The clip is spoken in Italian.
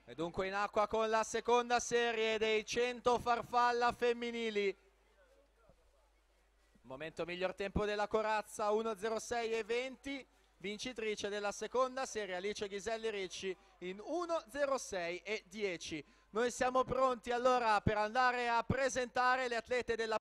E dunque in acqua con la seconda serie dei 100 farfalla femminili. Momento miglior tempo della corazza 1:06 e 20. Vincitrice della seconda serie Alice Ghiselli Ricci in 1:06 e 10. Noi siamo pronti allora per andare a presentare le atlete della